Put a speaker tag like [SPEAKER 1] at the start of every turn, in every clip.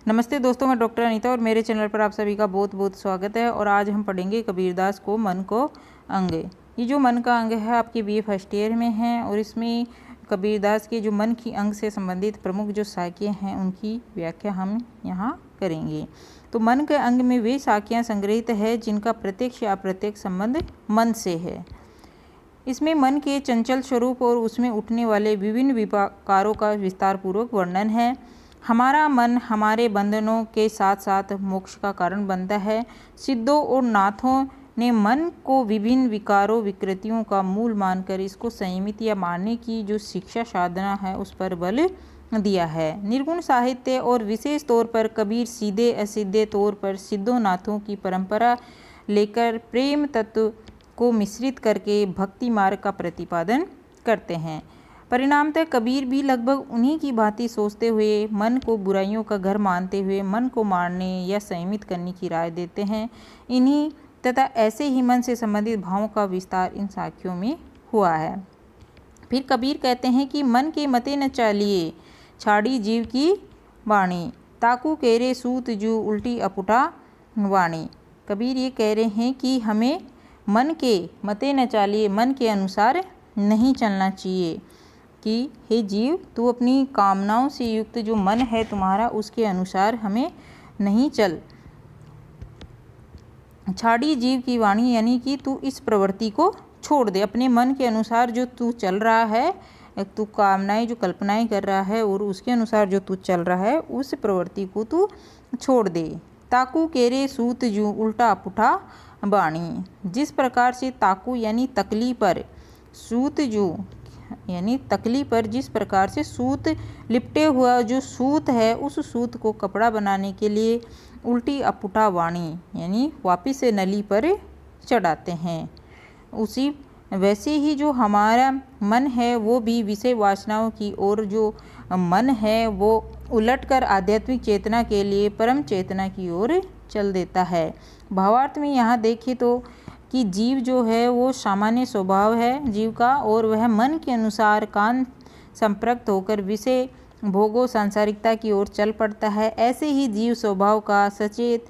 [SPEAKER 1] नमस्ते दोस्तों, मैं डॉक्टर अनीता और मेरे चैनल पर आप सभी का बहुत बहुत स्वागत है। और आज हम पढ़ेंगे कबीरदास को मन को अंग। ये जो मन का अंग है आपके बीए फर्स्ट ईयर में है और इसमें कबीरदास के जो मन की अंग से संबंधित प्रमुख जो साखियाँ हैं उनकी व्याख्या हम यहाँ करेंगे। तो मन के अंग में वे साखियाँ संग्रहित है जिनका प्रत्यक्ष या अप्रत्यक्ष संबंध मन से है। इसमें मन के चंचल स्वरूप और उसमें उठने वाले विभिन्न विकारों का विस्तारपूर्वक वर्णन है। हमारा मन हमारे बंधनों के साथ साथ मोक्ष का कारण बनता है। सिद्धों और नाथों ने मन को विभिन्न विकारों विकृतियों का मूल मानकर इसको संयमित या मारने की जो शिक्षा साधना है उस पर बल दिया है। निर्गुण साहित्य और विशेष तौर पर कबीर सीधे असीधे तौर पर सिद्धों नाथों की परंपरा लेकर प्रेम तत्व को मिश्रित करके भक्ति मार्ग का प्रतिपादन करते हैं। परिणामतः कबीर भी लगभग उन्हीं की भांति सोचते हुए मन को बुराइयों का घर मानते हुए मन को मारने या संयमित करने की राय देते हैं। इन्हीं तथा ऐसे ही मन से संबंधित भावों का विस्तार इन साखियों में हुआ है। फिर कबीर कहते हैं कि मन के मते न चालिए छाड़ी जीव की वाणी, ताकू केरे सूत जू उल्टी अपुटा वाणी। कबीर ये कह रहे हैं कि हमें मन के मते न चालिए, मन के अनुसार नहीं चलना चाहिए कि हे जीव तू अपनी कामनाओं से युक्त जो मन है तुम्हारा उसके अनुसार हमें नहीं चल। छाड़ी जीव की वाणी यानी कि तू इस प्रवृत्ति को छोड़ दे। अपने मन के अनुसार जो तू चल रहा है, तू कामनाएं जो कल्पनाएं कर रहा है और उसके अनुसार जो तू चल रहा है उस प्रवृत्ति को तू छोड़ दे। ताकू केरे सूत जू उल्टा पुठा बाणी, जिस प्रकार से ताकू यानी तकली पर, सूत जू यानी तकली पर जिस प्रकार से सूत लिपटे हुआ जो सूत है उस सूत को कपड़ा बनाने के लिए उल्टी अपुटा वाणी यानी वापिस से नली पर चढ़ाते हैं, उसी वैसे ही जो हमारा मन है वो भी विषय वासनाओं की ओर जो मन है वो उलटकर आध्यात्मिक चेतना के लिए परम चेतना की ओर चल देता है। भावार्थ में यहाँ देखें तो कि जीव जो है वो सामान्य स्वभाव है जीव का और वह मन के अनुसार कान संप्रक्त होकर विषय भोगों सांसारिकता की ओर चल पड़ता है। ऐसे ही जीव स्वभाव का सचेत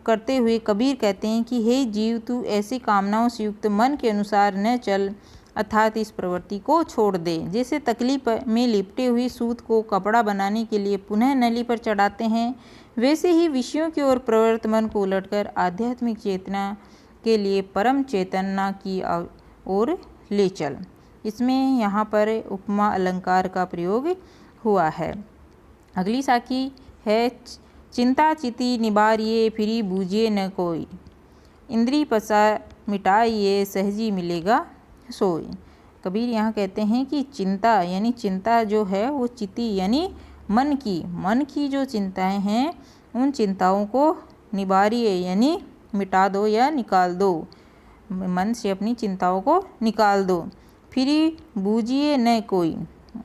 [SPEAKER 1] करते हुए कबीर कहते हैं कि हे जीव तू ऐसी कामनाओं से युक्त मन के अनुसार न चल, अर्थात इस प्रवृत्ति को छोड़ दे। जैसे तकली में लिपटे हुई सूत को कपड़ा बनाने के लिए पुनः नली पर चढ़ाते हैं, वैसे ही विषयों की ओर प्रवृत्त मन को उलटकर आध्यात्मिक चेतना के लिए परम चेतना की ओर ले चल। इसमें यहाँ पर उपमा अलंकार का प्रयोग हुआ है। अगली साखी है चिंता चिति निबारिये फिरी बूझिए न कोई, इंद्री पसा मिटाइए सहजी मिलेगा सोई। कबीर यहाँ कहते हैं कि चिंता यानी चिंता जो है वो चिति यानी मन की जो चिंताएं हैं उन चिंताओं को निबारिए यानी मिटा दो या निकाल दो, मन से अपनी चिंताओं को निकाल दो। फिर बूझिए न कोई,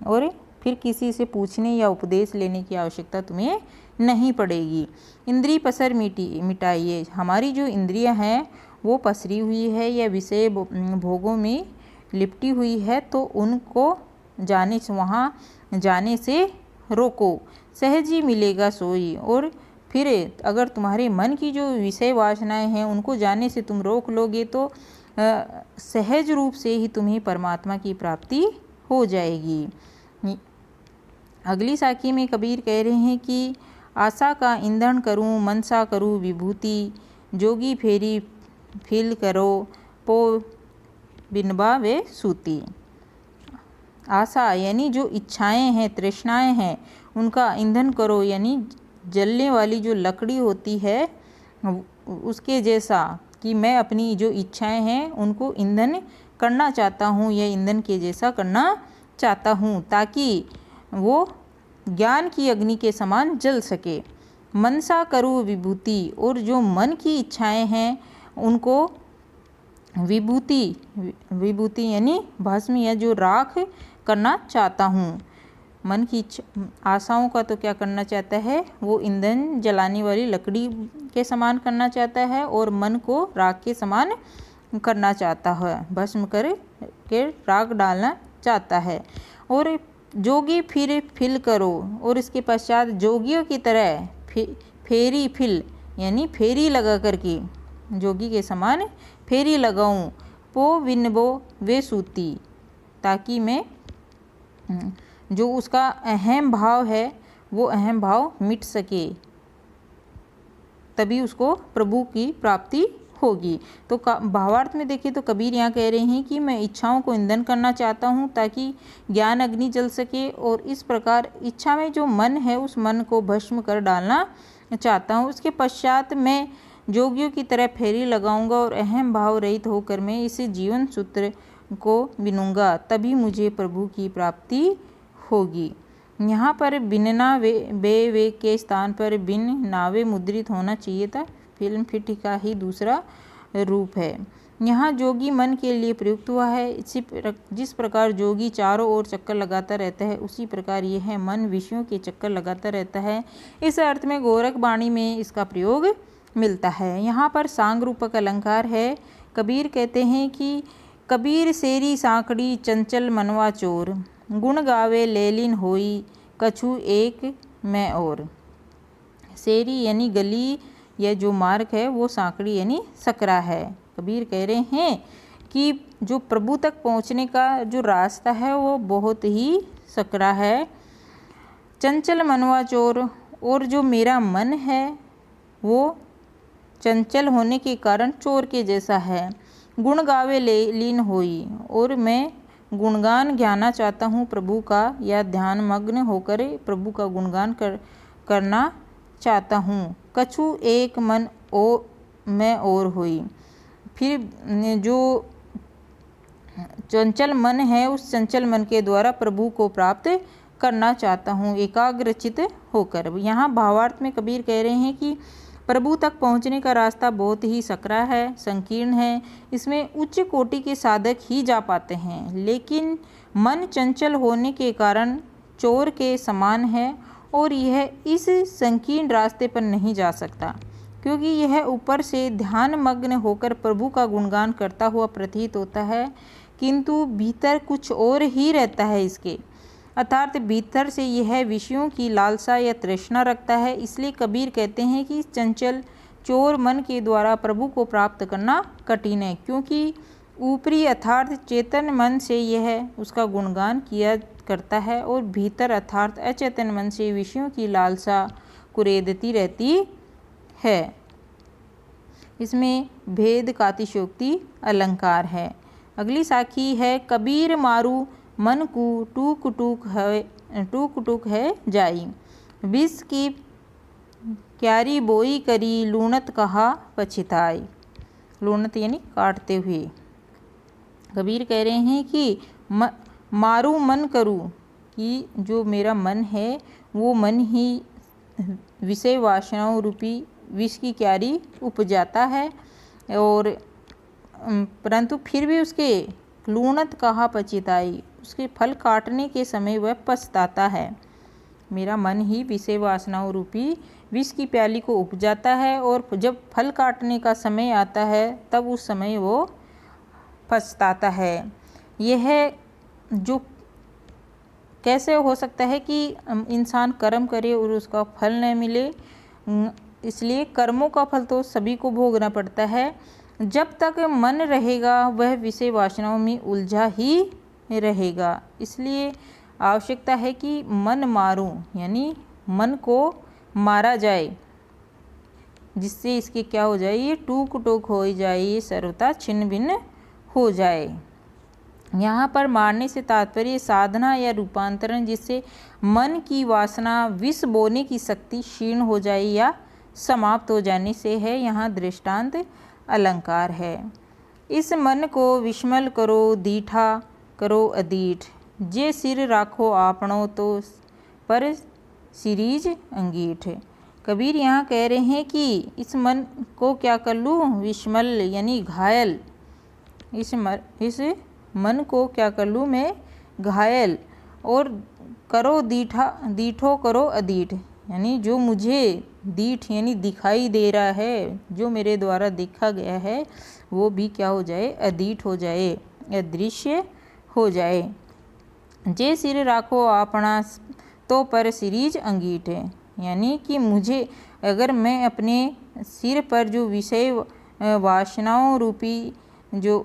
[SPEAKER 1] और फिर किसी से पूछने या उपदेश लेने की आवश्यकता तुम्हें नहीं पड़ेगी। इंद्री पसर मिटाइए, हमारी जो इंद्रियां हैं वो पसरी हुई है या विषय भोगों में लिपटी हुई है तो उनको वहाँ जाने से रोको। सहज ही मिलेगा सोई, और फिर अगर तुम्हारे मन की जो विषय वासनाएं हैं उनको जाने से तुम रोक लोगे तो सहज रूप से ही तुम्हें परमात्मा की प्राप्ति हो जाएगी। अगली साखी में कबीर कह रहे हैं कि आशा का ईंधन करूं मनसा करूं विभूति, जोगी फेरी फिल करो पो बिनबा वे सूती। आशा यानी जो इच्छाएं हैं तृष्णाएं हैं उनका ईंधन करो यानी जलने वाली जो लकड़ी होती है उसके जैसा कि मैं अपनी जो इच्छाएं हैं उनको ईंधन करना चाहता हूँ या ईंधन के जैसा करना चाहता हूँ ताकि वो ज्ञान की अग्नि के समान जल सके। मनसा करूँ विभूति, और जो मन की इच्छाएं हैं उनको विभूति यानी भस्म या जो राख करना चाहता हूँ। मन की आशाओं का तो क्या करना चाहता है, वो ईंधन जलाने वाली लकड़ी के समान करना चाहता है और मन को राख के समान करना चाहता है, भस्म कर के राख डालना चाहता है। और जोगी फिर फिल करो, और इसके पश्चात जोगियों की तरह फेरी फिल यानी फेरी लगा करके, जोगी के समान फेरी लगाऊं। पो विनबो वे सूती, ताकि मैं जो उसका अहम भाव है वो अहम भाव मिट सके, तभी उसको प्रभु की प्राप्ति होगी। तो भावार्थ में देखिए तो कबीर यहाँ कह रहे हैं कि मैं इच्छाओं को ईंधन करना चाहता हूँ ताकि ज्ञान अग्नि जल सके, और इस प्रकार इच्छा में जो मन है उस मन को भस्म कर डालना चाहता हूँ। उसके पश्चात मैं जोगियों की तरह फेरी लगाऊंगा और अहम भाव रहित होकर मैं इस जीवन सूत्र को बिनूंगा, तभी मुझे प्रभु की प्राप्ति होगी। यहाँ पर बिनना वे के स्थान पर बिन नावे मुद्रित होना चाहिए था। फिल्म फिट का ही दूसरा रूप है। यहाँ जोगी मन के लिए प्रयुक्त हुआ है। जिस प्रकार जोगी चारों ओर चक्कर लगाता रहता है, उसी प्रकार यह मन विषयों के चक्कर लगाता रहता है। इस अर्थ में गोरख वाणी में इसका प्रयोग मिलता है। यहाँ पर सांग रूपक अलंकार है। कबीर कहते हैं कि कबीर सेरी सांकड़ी चंचल मनवा चोर, गुण गावे लेलिन होई कछु एक मैं और। सेरी यानी गली या जो मार्ग है वो सांकड़ी यानी सकरा है। कबीर कह रहे हैं कि जो प्रभु तक पहुँचने का जो रास्ता है वो बहुत ही सकरा है। चंचल मनवा चोर, और जो मेरा मन है वो चंचल होने के कारण चोर के जैसा है। गुण गावे लीन होई, और मैं गुणगान गाना चाहता हूँ प्रभु का, या ध्यान मग्न होकर प्रभु का गुणगान करना चाहता हूँ। कछु एक मन ओ मैं और होई, फिर जो चंचल मन है उस चंचल मन के द्वारा प्रभु को प्राप्त करना चाहता हूँ एकाग्रचित होकर। यहाँ भावार्थ में कबीर कह रहे हैं कि प्रभु तक पहुँचने का रास्ता बहुत ही सकरा है, संकीर्ण है। इसमें उच्च कोटि के साधक ही जा पाते हैं, लेकिन मन चंचल होने के कारण चोर के समान है और यह इस संकीर्ण रास्ते पर नहीं जा सकता, क्योंकि यह ऊपर से ध्यान मग्न होकर प्रभु का गुणगान करता हुआ प्रतीत होता है, किंतु भीतर कुछ और ही रहता है इसके, अर्थात भीतर से यह विषयों की लालसा या तृष्णा रखता है। इसलिए कबीर कहते हैं कि चंचल चोर मन के द्वारा प्रभु को प्राप्त करना कठिन है, क्योंकि ऊपरी अर्थात चेतन मन से यह उसका गुणगान किया करता है और भीतर अर्थात अचेतन मन से विषयों की लालसा कुरेदती रहती है। इसमें भेद कातिशोक्ति अलंकार है। अगली साखी है कबीर मारू मन को टूक टूक है जाई, विष की क्यारी बोई करी लूणत कहा पछिताई। लूणत यानी काटते हुए। कबीर कह रहे हैं कि मारू मन करूँ, कि जो मेरा मन है वो मन ही विषय वासनाओं रूपी विष की क्यारी उपजाता है, और परंतु फिर भी उसके लूणत कहा पछिताई, उसके फल काटने के समय वह पछताता है। मेरा मन ही विषय वासनाओं रूपी विष की प्याली को उपजाता है, और जब फल काटने का समय आता है तब उस समय वो पछताता है। यह जो कैसे हो सकता है कि इंसान कर्म करे और उसका फल न मिले, इसलिए कर्मों का फल तो सभी को भोगना पड़ता है। जब तक मन रहेगा वह विषय वासनाओं में उलझा ही रहेगा, इसलिए आवश्यकता है कि मन मारूं, यानी मन को मारा जाए, जिससे इसके क्या हो जाए, ये टूक टूक हो जाए, ये सर्वथा छिन्न भिन्न हो जाए। यहाँ पर मारने से तात्पर्य साधना या रूपांतरण, जिससे मन की वासना विष बोने की शक्ति क्षीण हो जाए या समाप्त हो जाने से है। यहाँ दृष्टांत अलंकार है। इस मन को विस्मल करो दीठा करो अदीठ, जे सिर राखो आपणो तो पर सिरीज अंगीठ। कबीर यहाँ कह रहे हैं कि इस मन को क्या कर लूँ, विस्मल यानी घायल, इस मन को क्या कर लूँ मैं, घायल, और करो दीठो करो अदीठ, यानी जो मुझे दीठ यानी दिखाई दे रहा है, जो मेरे द्वारा देखा गया है वो भी क्या हो जाए, अदीठ हो जाए, अदृश्य हो जाए। जे सिर राखो आपना तो पर सिरीज अंगीठ है, यानी कि मुझे अगर मैं अपने सिर पर जो विषय वासनाओं रूपी जो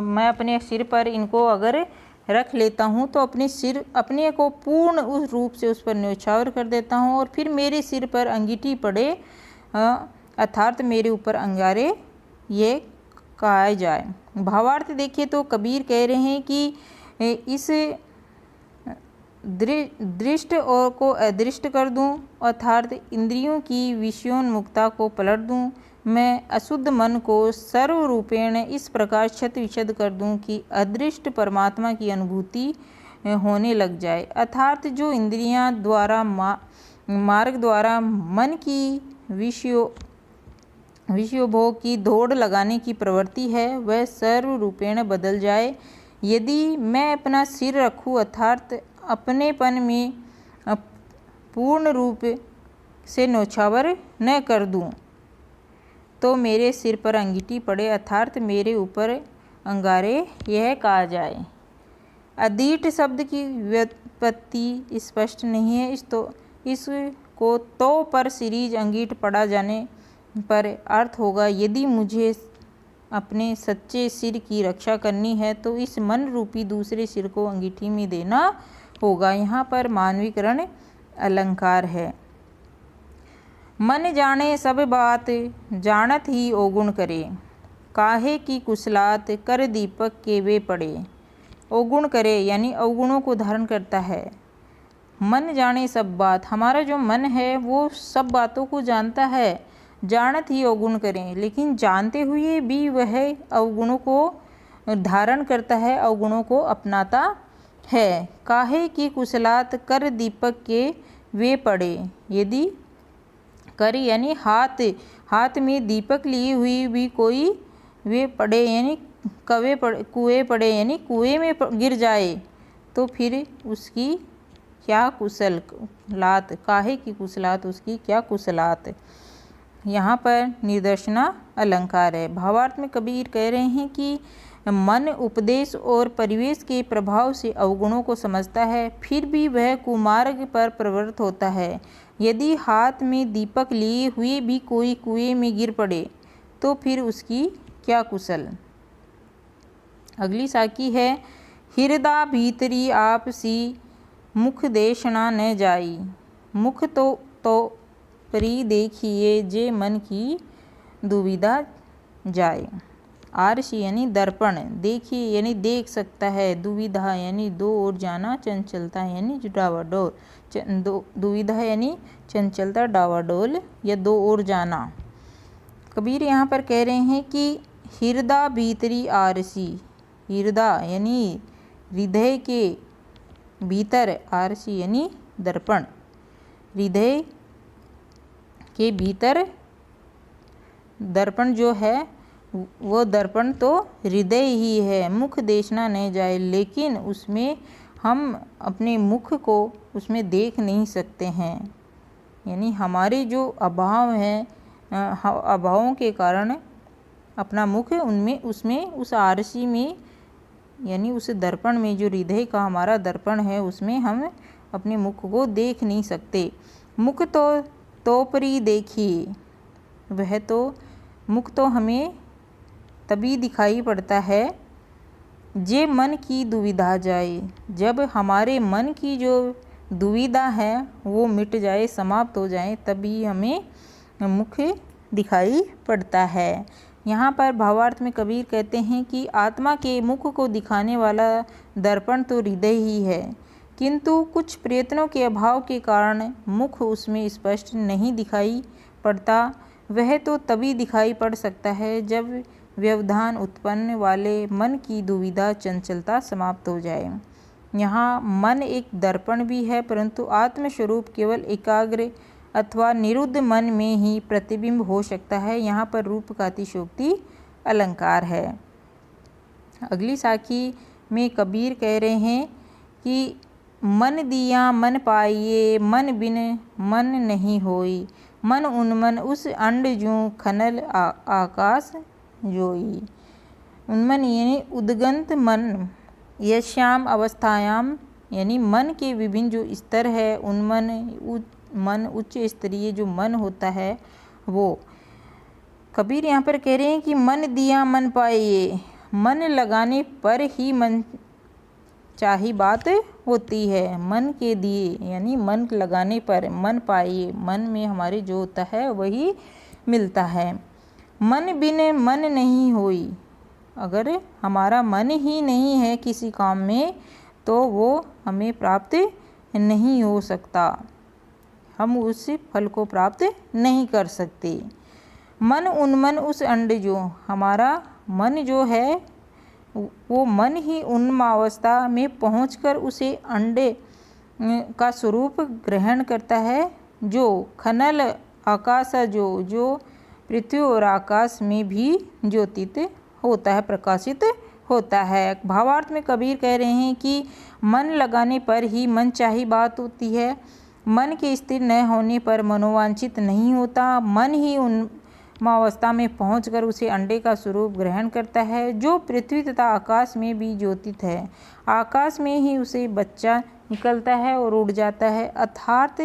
[SPEAKER 1] मैं अपने सिर पर इनको अगर रख लेता हूँ तो अपने को पूर्ण उस रूप से उस पर न्यौछावर कर देता हूँ और फिर मेरे सिर पर अंगीठी पड़े अर्थात मेरे ऊपर अंगारे ये कहा जाए। भावार्थ देखिए तो कबीर कह रहे हैं कि इस दृष्ट और को अदृष्ट कर दूं, अर्थात इंद्रियों की विषयोन्मुखता को पलट दूं, मैं अशुद्ध मन को सर्वरूपेण इस प्रकार क्षत विक्षत कर दूं कि अदृष्ट परमात्मा की अनुभूति होने लग जाए। अर्थात जो इंद्रियां द्वारा मार्ग द्वारा मन की विषयोभोग की दौड़ लगाने की प्रवृत्ति है वह सर्वरूपेण बदल जाए। यदि मैं अपना सिर रखूं अर्थात अपनेपन में पूर्ण रूप से न्यौछावर न कर दूं तो मेरे सिर पर अंगीठी पड़े अर्थात मेरे ऊपर अंगारे यह कहा जाए। अधीठ शब्द की व्युत्पत्ति स्पष्ट नहीं है, इसको तो पर सीरीज अंगीठ पड़ा जाने पर अर्थ होगा यदि मुझे अपने सच्चे सिर की रक्षा करनी है तो इस मन रूपी दूसरे सिर को अंगीठी में देना होगा। यहाँ पर मानवीकरण अलंकार है। मन जाने सब बात जानत ही अवगुण करे, काहे की कुशलात कर दीपक के वे पड़े। अवगुण करे यानी अवगुणों को धारण करता है। मन जाने सब बात, हमारा जो मन है वो सब बातों को जानता है। जानत ही अवगुण करें, लेकिन जानते हुए भी वह अवगुणों को धारण करता है, अवगुणों को अपनाता है। काहे की कुशलात कर दीपक के वे पड़े, यदि कर यानी हाथ में दीपक लिए हुई भी कोई वे पड़े यानी कुएं पड़े यानी कुएं में गिर जाए तो फिर उसकी क्या कुशलात, काहे की कुशलात, उसकी क्या कुशलात। यहाँ पर निदर्शना अलंकार है। भावार्थ में कबीर कह रहे हैं कि मन उपदेश और परिवेश के प्रभाव से अवगुणों को समझता है, फिर भी वह कुमार्ग पर प्रवृत्त होता है। यदि हाथ में दीपक लिए हुए भी कोई कुएं में गिर पड़े तो फिर उसकी क्या कुशल। अगली साखी है, हृदय भीतरी आपसी मुख देखना न जाई, मुख तो परी देखिए जे मन की दुविधा जाए। आरसी यानी दर्पण, देखिए यानी देख सकता है, दुविधा यानी दो ओर जाना, चंचलता यानी डावाडोल, दुविधा यानी चंचलता डावाडोल या दो ओर जाना। कबीर यहाँ पर कह रहे हैं कि हृदय भीतरी आरसी, हृदय यानी हृदय के भीतर, आरसी यानी दर्पण, हृदय के भीतर दर्पण जो है वो दर्पण तो हृदय ही है। मुख देखना नहीं जाए, लेकिन उसमें हम अपने मुख को उसमें देख नहीं सकते हैं, यानी हमारे जो अभाव हैं, अभावों के कारण अपना मुख उसमें उस आरसी में यानी उस दर्पण में, जो हृदय का हमारा दर्पण है उसमें हम अपने मुख को देख नहीं सकते। मुख तो परी देखिए, वह तो मुख तो हमें तभी दिखाई पड़ता है जे मन की दुविधा जाए, जब हमारे मन की जो दुविधा है वो मिट जाए, समाप्त हो जाए, तभी हमें मुख दिखाई पड़ता है। यहाँ पर भावार्थ में कबीर कहते हैं कि आत्मा के मुख को दिखाने वाला दर्पण तो हृदय ही है, किंतु कुछ प्रयत्नों के अभाव के कारण मुख उसमें स्पष्ट नहीं दिखाई पड़ता। वह तो तभी दिखाई पड़ सकता है जब व्यवधान उत्पन्न वाले मन की दुविधा चंचलता समाप्त हो जाए। यहाँ मन एक दर्पण भी है, परंतु आत्मस्वरूप केवल एकाग्र अथवा निरुद्ध मन में ही प्रतिबिंब हो सकता है। यहाँ पर रूप का अतिशयोक्ति अलंकार है। अगली साखी में कबीर कह रहे हैं कि मन दिया मन पाइए, मन बिन मन नहीं होई, मन उन्मन उस अंड जूं खनल आकाश जोई। उन्मन यानी उद्गंत मन, यश्याम अवस्थायाम यानी मन के विभिन्न जो स्तर है, उन्मन मन, उच्च स्तरीय जो मन होता है वो। कबीर यहाँ पर कह रहे हैं कि मन दिया मन पाए, मन लगाने पर ही मन चाही बात होती है। मन के दिए यानी मन लगाने पर मन पाए, मन में हमारे जो होता है वही मिलता है। मन बिन मन नहीं होई, अगर हमारा मन ही नहीं है किसी काम में तो वो हमें प्राप्त नहीं हो सकता, हम उस फल को प्राप्त नहीं कर सकते। मन उन्मन उस अंड जो, हमारा मन जो है वो मन ही उन्मावस्था में पहुंचकर उसे अंडे का स्वरूप ग्रहण करता है। जो खनल आकाश जो पृथ्वी और आकाश में भी ज्योतित होता है, प्रकाशित होता है। भावार्थ में कबीर कह रहे हैं कि मन लगाने पर ही मन चाही बात होती है। मन के स्थिर न होने पर मनोवांछित नहीं होता। मन ही उन्मावस्था में पहुंचकर उसे अंडे का स्वरूप ग्रहण करता है, जो पृथ्वी तथा आकाश में भी ज्योतित है। आकाश में ही उसे बच्चा निकलता है और उड़ जाता है। अर्थात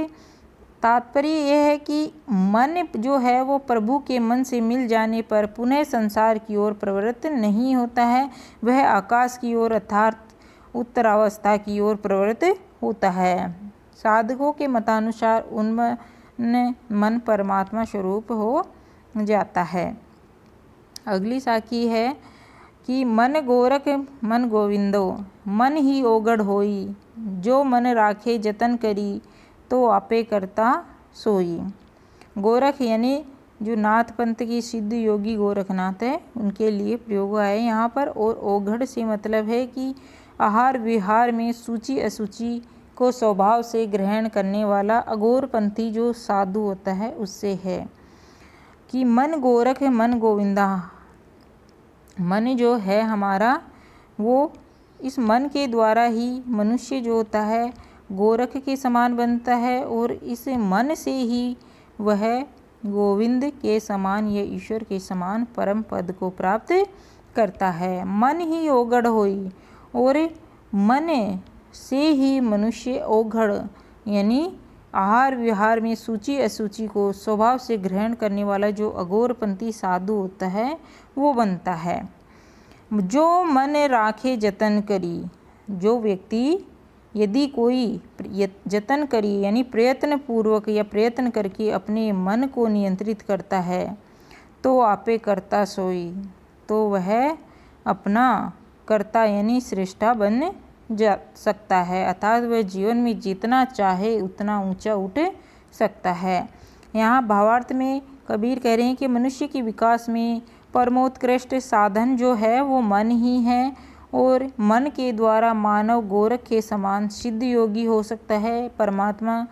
[SPEAKER 1] तात्पर्य यह है कि मन जो है वो प्रभु के मन से मिल जाने पर पुनः संसार की ओर प्रवृत्त नहीं होता है, वह आकाश की ओर अर्थात उत्तरावस्था की ओर प्रवृत्त होता है। साधकों के मतानुसार उन्मन मन परमात्मा स्वरूप हो जाता है। अगली साखी है कि मन गोरख मन गोविंदो, मन ही ओगढ़ होई, जो मन राखे जतन करी, तो आपे करता सोई। गोरख यानी जो नाथ पंथ की सिद्ध योगी गोरखनाथ है उनके लिए प्रयोग हुआ है यहाँ पर। और ओघड़ से मतलब है कि आहार विहार में सूची असूचि को स्वभाव से ग्रहण करने वाला अघोरपंथी जो साधु होता है उससे है। कि मन गोरख मन गोविंदा, मन जो है हमारा वो इस मन के द्वारा ही मनुष्य जो होता है गोरख के समान बनता है, और इस मन से ही वह गोविंद के समान या ईश्वर के समान परम पद को प्राप्त करता है। मन ही ओगढ़ होई, और मन से ही मनुष्य ओघड़ यानी आहार विहार में सूची असूचि को स्वभाव से ग्रहण करने वाला जो अघोरपंथी साधु होता है वो बनता है। जो मन राखे जतन करी, जो व्यक्ति यदि कोई जतन करी यानी प्रयत्न पूर्वक या प्रयत्न करके अपने मन को नियंत्रित करता है, तो आपे करता सोई, तो वह अपना कर्ता यानी श्रेष्ठा बन जा सकता है, अर्थात वह जीवन में जितना चाहे उतना ऊंचा उठ सकता है। यहाँ भावार्थ में कबीर कह रहे हैं कि मनुष्य के विकास में परमोत्कृष्ट साधन जो है वो मन ही है, और मन के द्वारा मानव गोरख के समान सिद्ध योगी हो सकता है, परमात्मा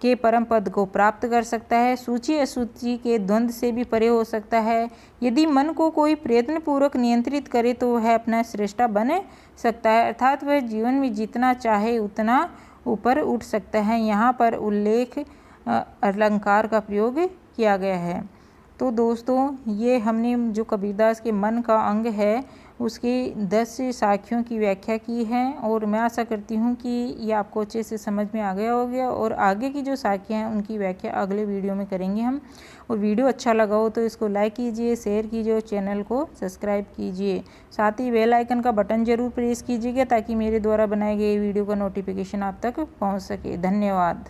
[SPEAKER 1] के परम पद को प्राप्त कर सकता है, सूची असूची के द्वंद्व से भी परे हो सकता है। यदि मन को कोई प्रयत्न पूर्वक नियंत्रित करे तो वह अपना श्रेष्ठा बन सकता है, अर्थात वह जीवन में जितना चाहे उतना ऊपर उठ सकता है। यहाँ पर उल्लेख अलंकार का प्रयोग किया गया है। तो दोस्तों ये हमने जो कबीरदास के मन का अंग है उसकी 10 साखियों की व्याख्या की है, और मैं आशा करती हूँ कि ये आपको अच्छे से समझ में आ गया होगा। और आगे की जो साखियाँ हैं उनकी व्याख्या अगले वीडियो में करेंगे हम। और वीडियो अच्छा लगा हो तो इसको लाइक कीजिए, शेयर कीजिए और चैनल को सब्सक्राइब कीजिए। साथ ही बेल आइकन का बटन ज़रूर प्रेस कीजिएगा ताकि मेरे द्वारा बनाए गए वीडियो का नोटिफिकेशन आप तक पहुँच सके। धन्यवाद।